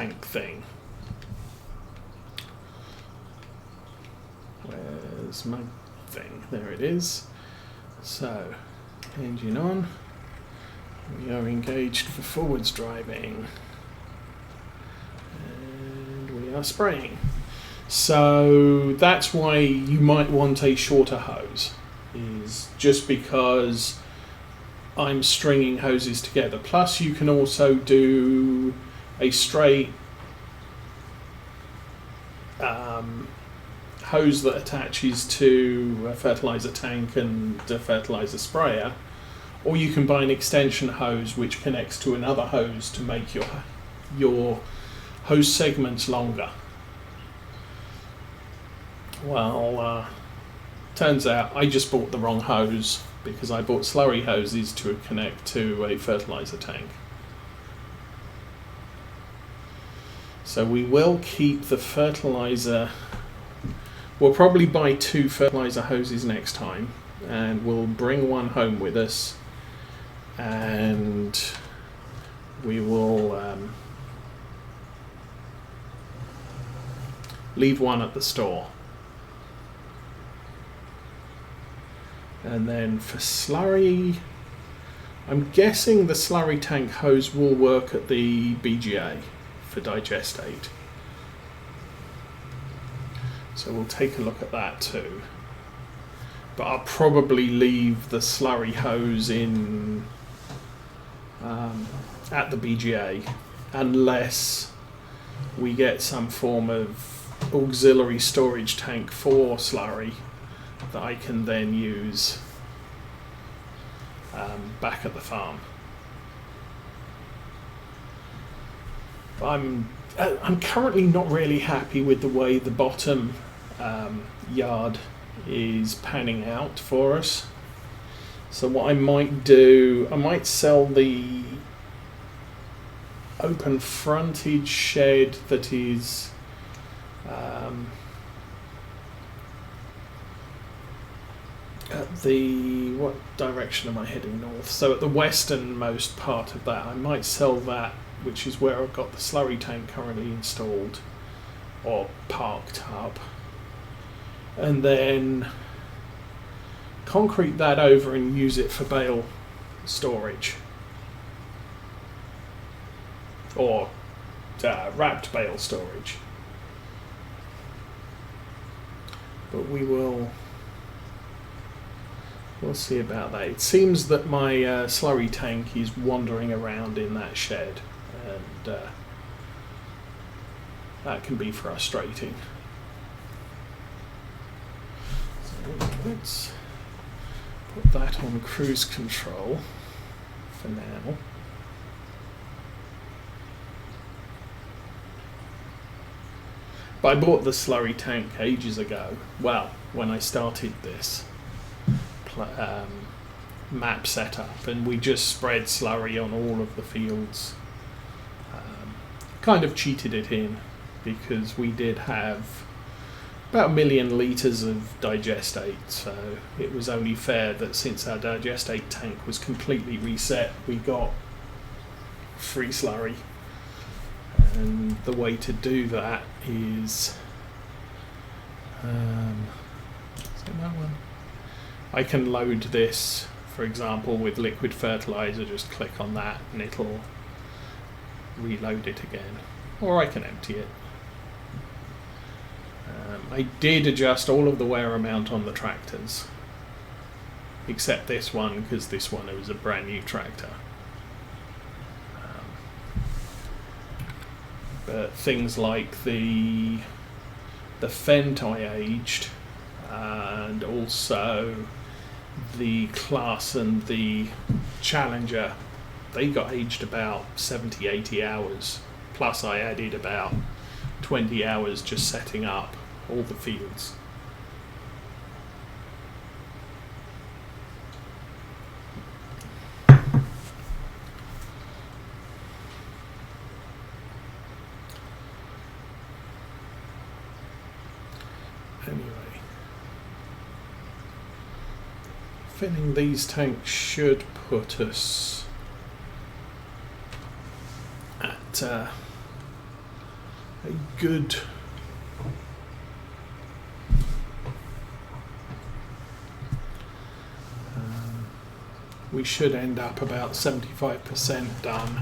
tank thing. Where's my thing? There it is. So, engine on. We are engaged for forwards driving. And we are spraying. So that's why you might want a shorter hose, is just because I'm stringing hoses together. Plus you can also do a straight hose that attaches to a fertilizer tank and a fertilizer sprayer, or you can buy an extension hose which connects to another hose to make your hose segments longer. Well, turns out I just bought the wrong hose, because I bought slurry hoses to connect to a fertilizer tank. So we will keep the fertilizer. We'll probably buy 2 fertilizer hoses next time, and we'll bring one home with us, and we will leave one at the store. And then for slurry, I'm guessing the slurry tank hose will work at the BGA for digestate. So we'll take a look at that too. But I'll probably leave the slurry hose in at the BGA, unless we get some form of auxiliary storage tank for slurry that I can then use back at the farm. I'm currently not really happy with the way the bottom yard is panning out for us. So what I might do, I might sell the open frontage shed that is at the, what direction am I heading north? So at the westernmost part of that, I might sell that, which is where I've got the slurry tank currently installed or parked up, and then concrete that over and use it for bale storage, or wrapped bale storage. But we'll see about that. It seems that my slurry tank is wandering around in that shed, and that can be frustrating. So let's put that on cruise control for now. But I bought the slurry tank ages ago. Well, when I started this map setup, and we just spread slurry on all of the fields. Kind of cheated it in, because we did have about 1 million litres of digestate, so it was only fair that since our digestate tank was completely reset, we got free slurry. And the way to do that is that one. I can load this, for example, with liquid fertilizer. Just click on that and it'll reload it again, or I can empty it. I did adjust all of the wear amount on the tractors, except this one, because this one was a brand new tractor. But things like the Fendt I aged, and also the Class and the Challenger, they got aged about 70-80 hours, plus I added about 20 hours just setting up all the fields. Anyway, filling these tanks should put us at a good we should end up about 75% done.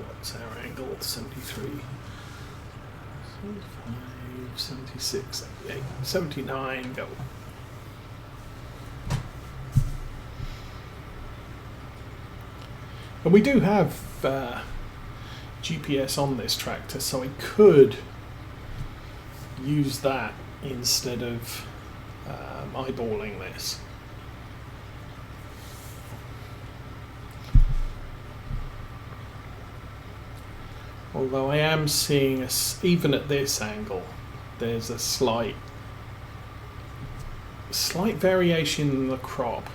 What's our angle? 73, 75, 76, 78, 79, go. And we do have GPS on this tractor, so I could use that instead of eyeballing this. Although I am seeing, even at this angle, there's a slight variation in the crop.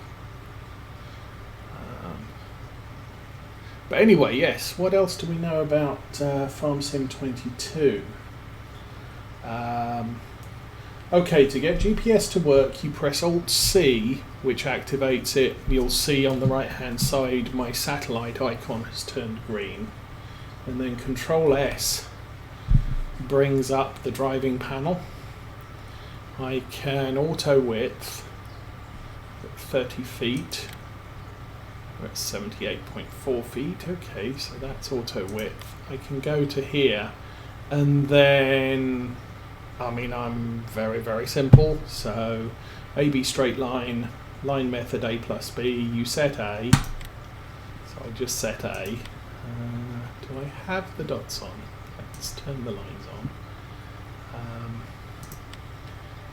But anyway, yes, what else do we know about Farm Sim 22? Okay, to get GPS to work, you press Alt-C, which activates it. You'll see on the right-hand side my satellite icon has turned green. And then Control-S brings up the driving panel. I can auto-width at 30 feet. We're at 78.4 feet. Okay, so that's auto-width. I can go to here, and then I'm very, very simple. So AB straight line, line method A plus B, you set A. So I just set A. Do I have the dots on? Let's turn the lines on.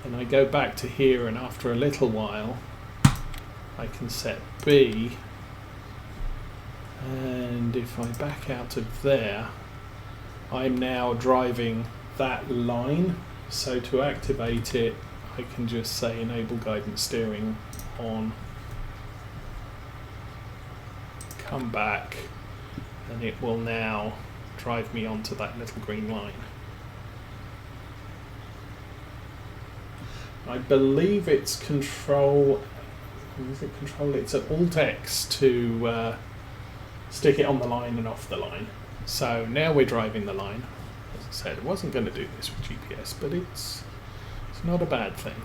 And I go back to here, and after a little while, I can set B. And if I back out of there, I'm now driving that line. So to activate it, I can just say enable guidance steering on, come back, and it will now drive me onto that little green line. I believe it's Control, is it Control? It's an Alt-X to stick it on the line and off the line. So now we're driving the line. As I said, I wasn't going to do this with GPS, but it's not a bad thing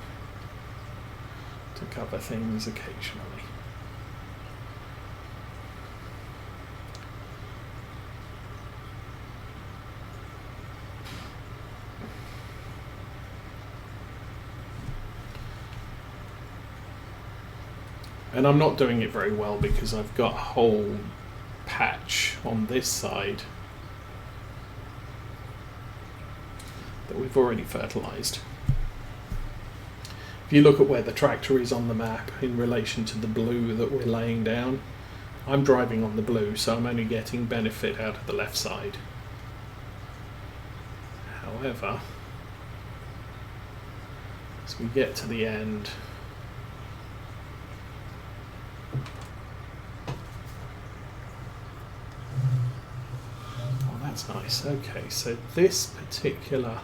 to cover things occasionally. And I'm not doing it very well because I've got a whole patch on this side that we've already fertilized. If you look at where the tractor is on the map in relation to the blue that we're laying down, I'm driving on the blue, so I'm only getting benefit out of the left side. However, as we get to the end, that's nice. Okay, so this particular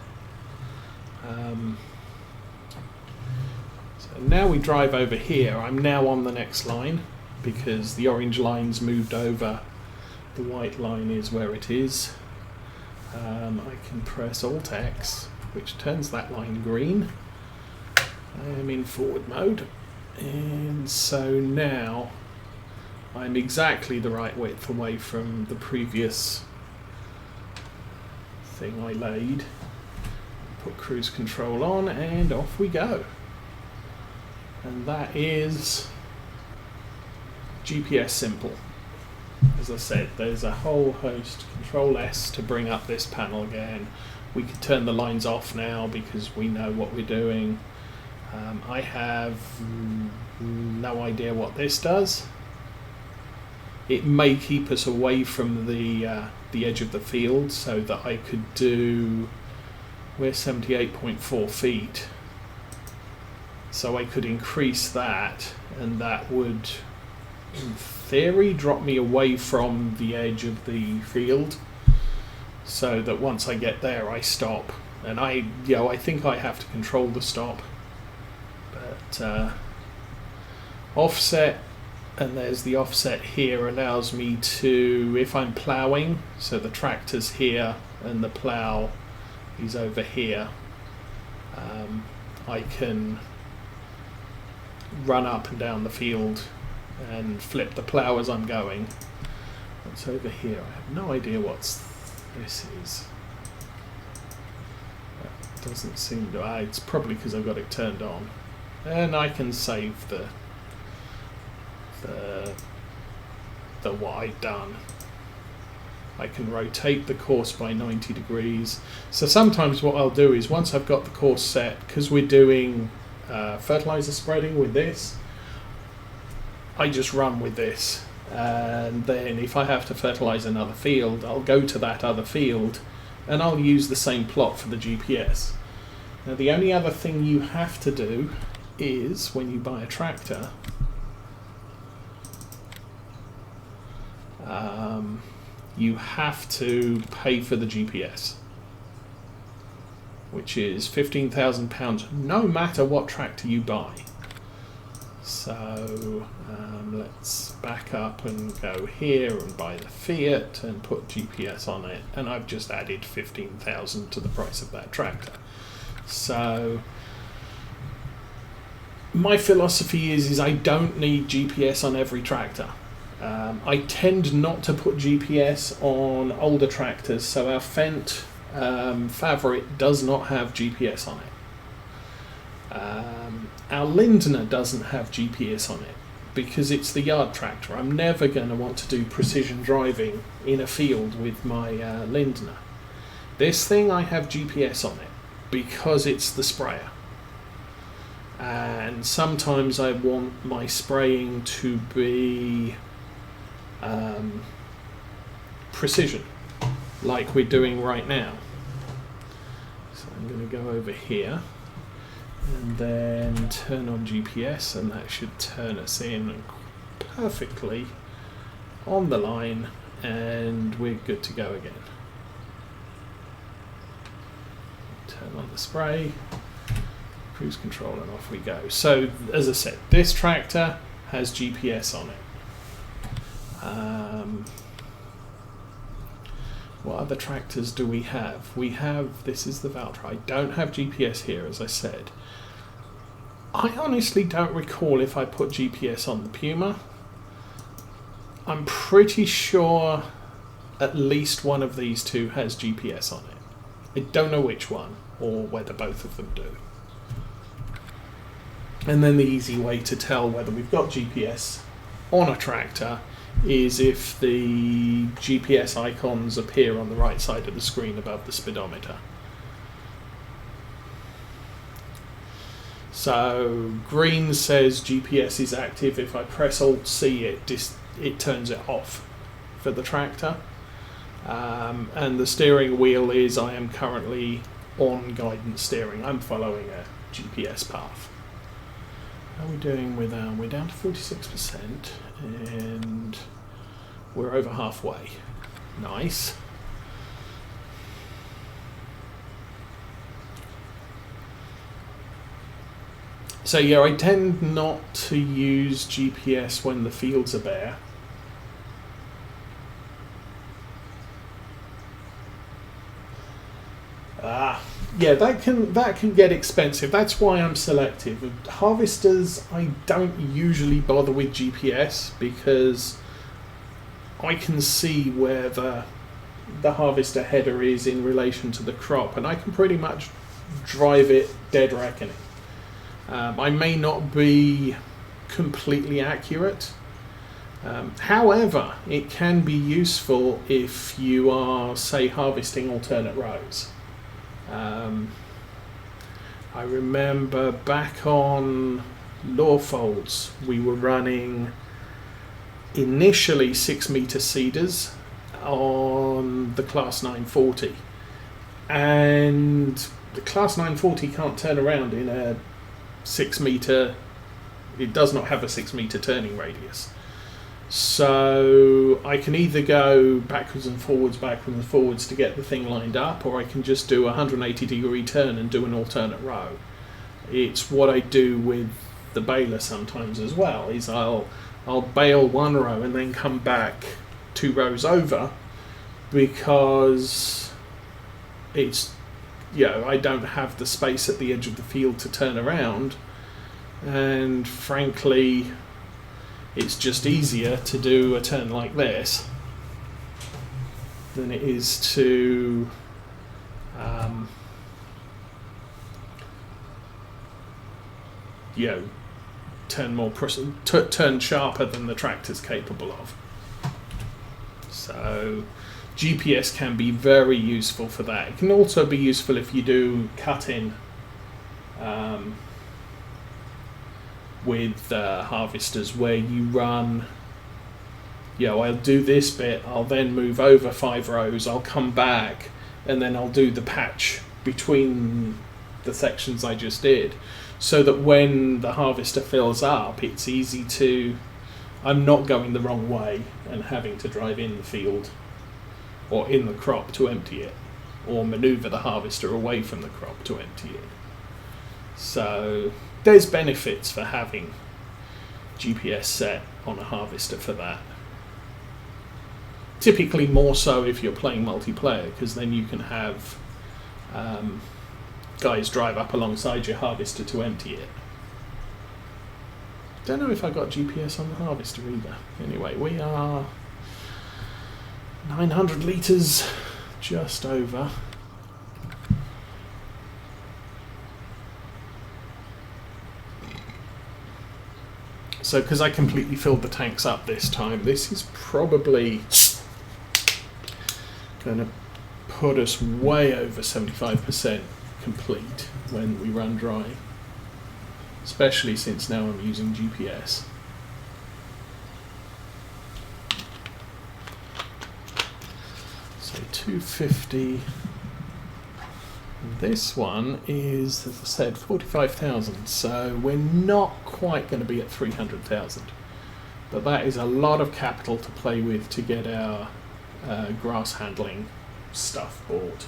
so now we drive over here. I'm now on the next line because the orange line's moved over, the white line is where it is. I can press Alt-X, which turns that line green. I am in forward mode, and so now I'm exactly the right width away from the previous thing I laid. Put cruise control on, and off we go. And that is GPS simple. As I said, there's a whole host. Control-S to bring up this panel again. We can turn the lines off now because we know what we're doing. I have no idea what this does. It may keep us away from the edge of the field so that I could do, we're 78.4 feet, so I could increase that, and that would in theory drop me away from the edge of the field so that once I get there I stop. And I think I have to control the stop, but offset and there's the offset here allows me to, if I'm ploughing, so the tractor's here and the plough is over here, I can run up and down the field and flip the plough as I'm going. What's over here? I have no idea what this is. That doesn't seem to... it's probably because I've got it turned on. And I can save the what I've done. I can rotate the course by 90 degrees. So sometimes what I'll do is, once I've got the course set, because we're doing fertilizer spreading with this, I just run with this, and then if I have to fertilize another field, I'll go to that other field and I'll use the same plot for the GPS. Now the only other thing you have to do is, when you buy a tractor, you have to pay for the GPS, which is £15,000 no matter what tractor you buy. So let's back up and go here and buy the Fiat and put GPS on it, and I've just added 15,000 to the price of that tractor. So my philosophy is I don't need GPS on every tractor. I tend not to put GPS on older tractors, so our Fendt Favorit does not have GPS on it. Our Lindner doesn't have GPS on it because it's the yard tractor. I'm never going to want to do precision driving in a field with my Lindner. This thing, I have GPS on it because it's the sprayer. And sometimes I want my spraying to be precision, like we're doing right now. So I'm going to go over here and then turn on GPS, and that should turn us in perfectly on the line, and we're good to go again. Turn on the spray, cruise control, and off we go. So as I said, this tractor has GPS on it. What other tractors do we have? We have, this is the Valtra. I don't have GPS here, as I said. I honestly don't recall if I put GPS on the Puma. I'm pretty sure at least one of these two has GPS on it. I don't know which one, or whether both of them do. And then the easy way to tell whether we've got GPS on a tractor is if the GPS icons appear on the right side of the screen above the speedometer. So green says GPS is active. If I press Alt-C, it turns it off for the tractor. And the steering wheel is, I am currently on guidance steering. I'm following a GPS path. How are we doing with our... We're down to 46%, and we're over halfway. Nice. So yeah, I tend not to use GPS when the fields are bare. Yeah, that can get expensive. That's why I'm selective. With harvesters, I don't usually bother with GPS because I can see where the harvester header is in relation to the crop, and I can pretty much drive it dead reckoning. I may not be completely accurate. However, it can be useful if you are, say, harvesting alternate rows. I remember back on Lawfolds, we were running initially 6-metre seeders on the Class 940, and the Class 940 can't turn around in a 6-metre, it does not have a 6-metre turning radius. So I can either go backwards and forwards to get the thing lined up, or I can just do a 180-degree turn and do an alternate row. It's what I do with the baler sometimes as well, is I'll I'll bale one row and then come back 2 rows over, because it's, I don't have the space at the edge of the field to turn around, and frankly it's just easier to do a turn like this than it is to turn sharper than the tractor's capable of. So GPS can be very useful for that. It can also be useful if you do cut-in with harvesters, where you run, I'll do this bit, I'll then move over 5 rows, I'll come back, and then I'll do the patch between the sections I just did, so that when the harvester fills up, it's easy to, I'm not going the wrong way and having to drive in the field or in the crop to empty it, or maneuver the harvester away from the crop to empty it. So there's benefits for having GPS set on a harvester for that. Typically more so if you're playing multiplayer, because then you can have guys drive up alongside your harvester to empty it. Don't know if I got GPS on the harvester either. Anyway, we are 900 litres just over. So because I completely filled the tanks up this time, this is probably going to put us way over 75% complete when we run dry, especially since now I'm using GPS. So 250. This one is, as I said, 45,000, so we're not quite going to be at 300,000, but that is a lot of capital to play with to get our grass handling stuff bought.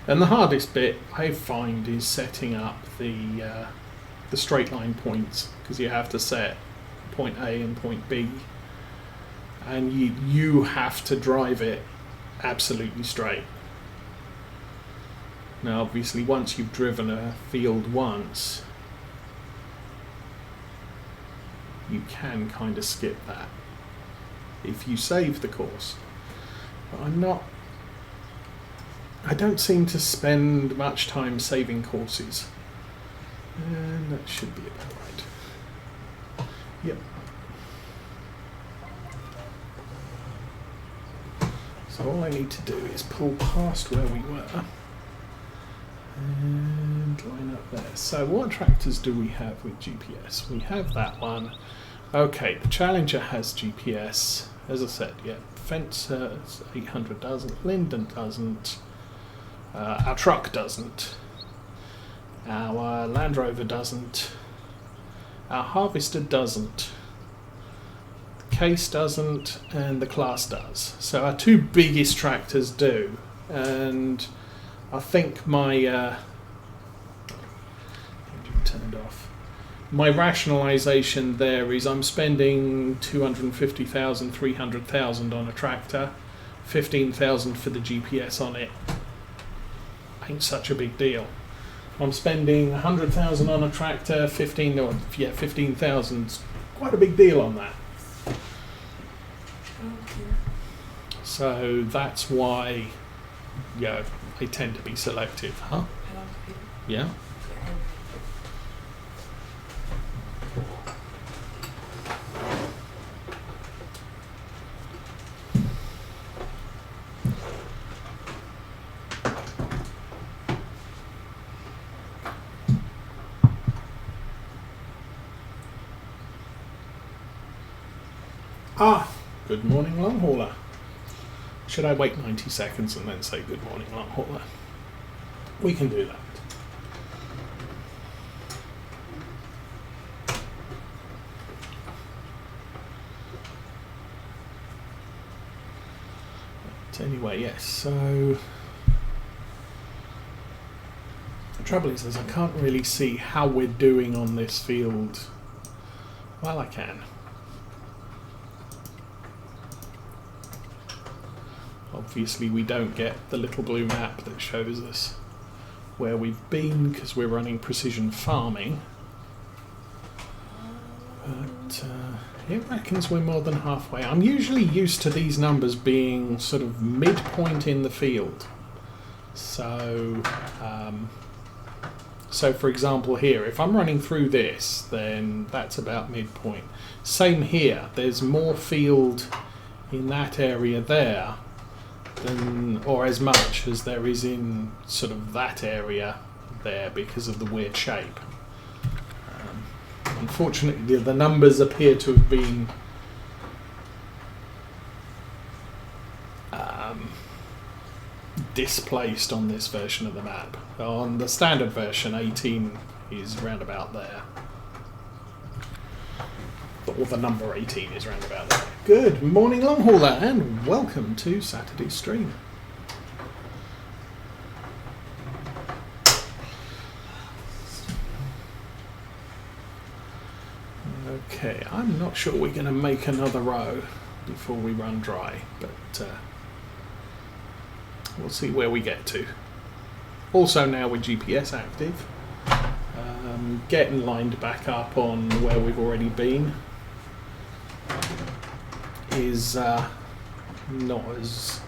And the hardest bit I find is setting up the straight line points, because you have to set point A and point B, and you have to drive it absolutely straight. Now obviously once you've driven a field once, you can kind of skip that if you save the course. But I don't seem to spend much time saving courses, and that should be about right. Yep. So all I need to do is pull past where we were and line up there. So what tractors do we have with GPS? We have that one. Okay, the Challenger has GPS. As I said, Fencer 800 doesn't, Linden doesn't. Our truck doesn't, our Land Rover doesn't, our Harvester doesn't, the Case doesn't, and the Class does. So our 2 biggest tractors do, and I think my engine turned off. My rationalisation there is I'm spending 250,000, 300,000 on a tractor, 15,000 for the GPS on it. Ain't such a big deal. I'm spending 100,000 on a tractor, 15,000's quite a big deal on that. So that's why, I tend to be selective. Huh? Yeah. Good morning, long hauler. Should I wait 90 seconds and then say good morning, long hauler? We can do that. But anyway, yes, so the trouble is I can't really see how we're doing on this field. Well, I can. Obviously we don't get the little blue map that shows us where we've been because we're running precision farming. But it reckons we're more than halfway. I'm usually used to these numbers being sort of midpoint in the field. So, so for example here, if I'm running through this, then that's about midpoint. Same here, there's more field in that area there than, or as much as there is in sort of that area there because of the weird shape. Unfortunately, the numbers appear to have been displaced on this version of the map. On the standard version, 18 is round about there. Or the number 18 is round about there. Good morning, long hauler, and welcome to Saturday's stream. Okay, I'm not sure we're going to make another row before we run dry, but we'll see where we get to. Also now with GPS active, getting lined back up on where we've already been is not as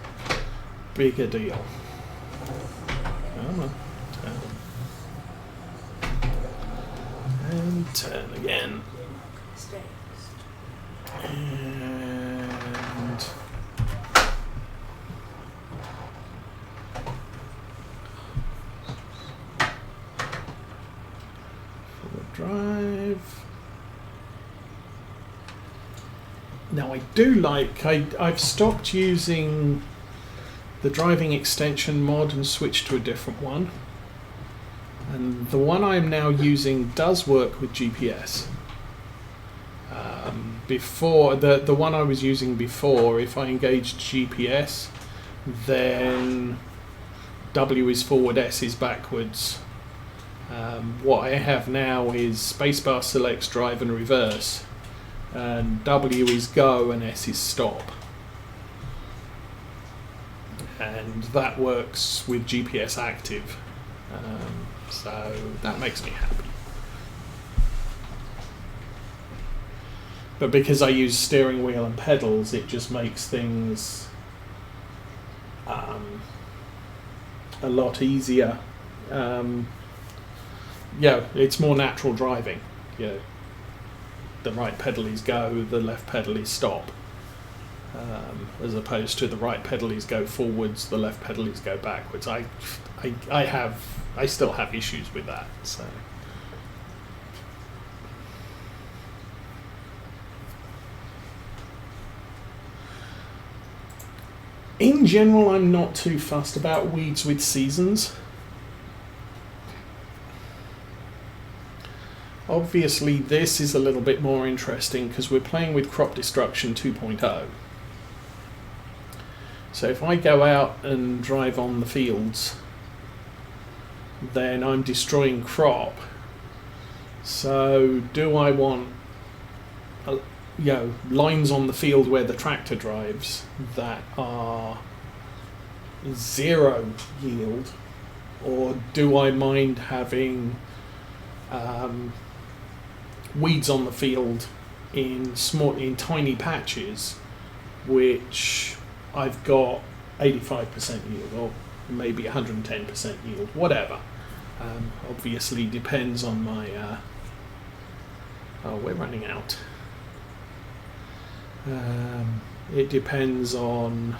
big a deal. Come on, turn. And turn again. And forward drive. Now I do like, I've stopped using the driving extension mod and switched to a different one. And the one I'm now using does work with GPS. Before, the one I was using before, if I engaged GPS, then W is forward, S is backwards. What I have now is spacebar selects drive and reverse, and W is go and S is stop. And that works with GPS active, so that makes me happy. But because I use steering wheel and pedals, it just makes things a lot easier. Yeah, it's more natural driving. Yeah, the right pedal is go, the left pedal is stop, as opposed to the right pedal is go forwards, the left pedal is go backwards. I still have issues with that. So. In general, I'm not too fussed about weeds with seasons. Obviously, this is a little bit more interesting because we're playing with crop destruction 2.0. So if I go out and drive on the fields, then I'm destroying crop. So do I want lines on the field where the tractor drives that are 0 yield, or do I mind having weeds on the field in tiny patches, which I've got 85% yield or maybe 110% yield, whatever. Obviously depends on my. Oh, we're running out. It depends on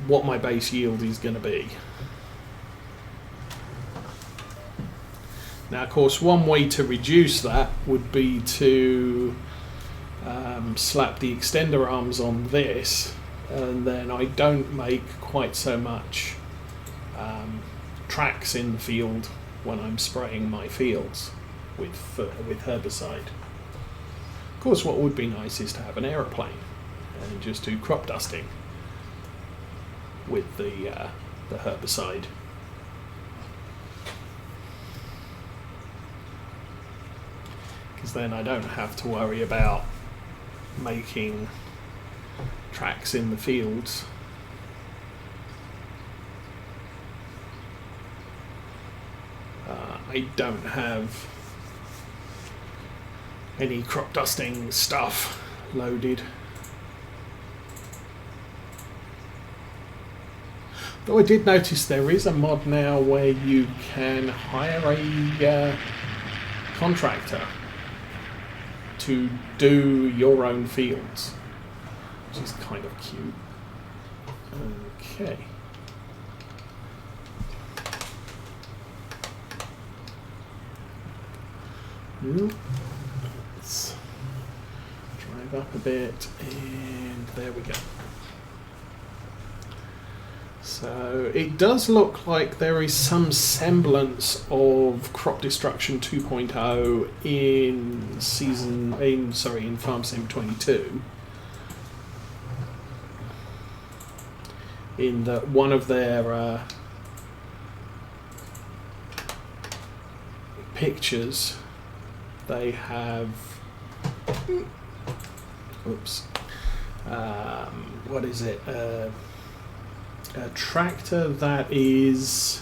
what my base yield is going to be. Now, of course, one way to reduce that would be to slap the extender arms on this, and then I don't make quite so much tracks in the field when I'm spraying my fields with herbicide. Of course, what would be nice is to have an aeroplane and just do crop dusting. with the herbicide. Because then I don't have to worry about making tracks in the fields. I don't have any crop dusting stuff loaded. Though I did notice there is a mod now where you can hire a contractor to do your own fields, which is kind of cute. Okay. Let's drive up a bit, and there we go. So it does look like there is some semblance of crop destruction 2.0 in Farm Sim 22. In that one of their pictures, they have what is it? A tractor that is,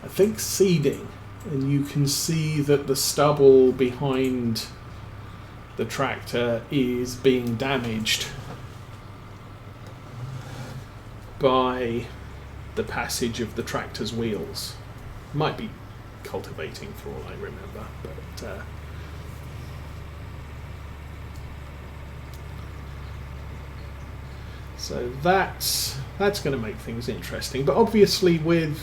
I think, seeding, and you can see that the stubble behind the tractor is being damaged by the passage of the tractor's wheels. Might be cultivating for all I remember, but so that's going to make things interesting. But obviously with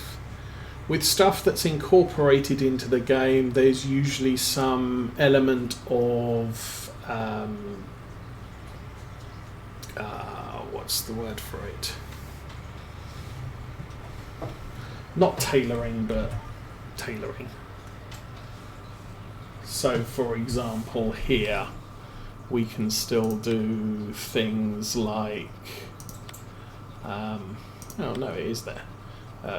stuff that's incorporated into the game, there's usually some element of what's the word for it? Not tailoring, but tailoring. So for example here we can still do things like oh no, it is there.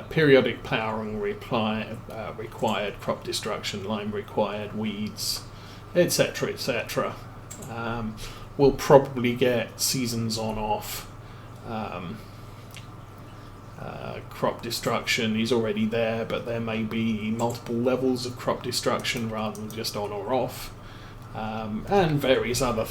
Periodic ploughing required, crop destruction, lime required, weeds, etc, etc. We'll probably get seasons on off. Crop destruction is already there, but there may be multiple levels of crop destruction rather than just on or off, and various other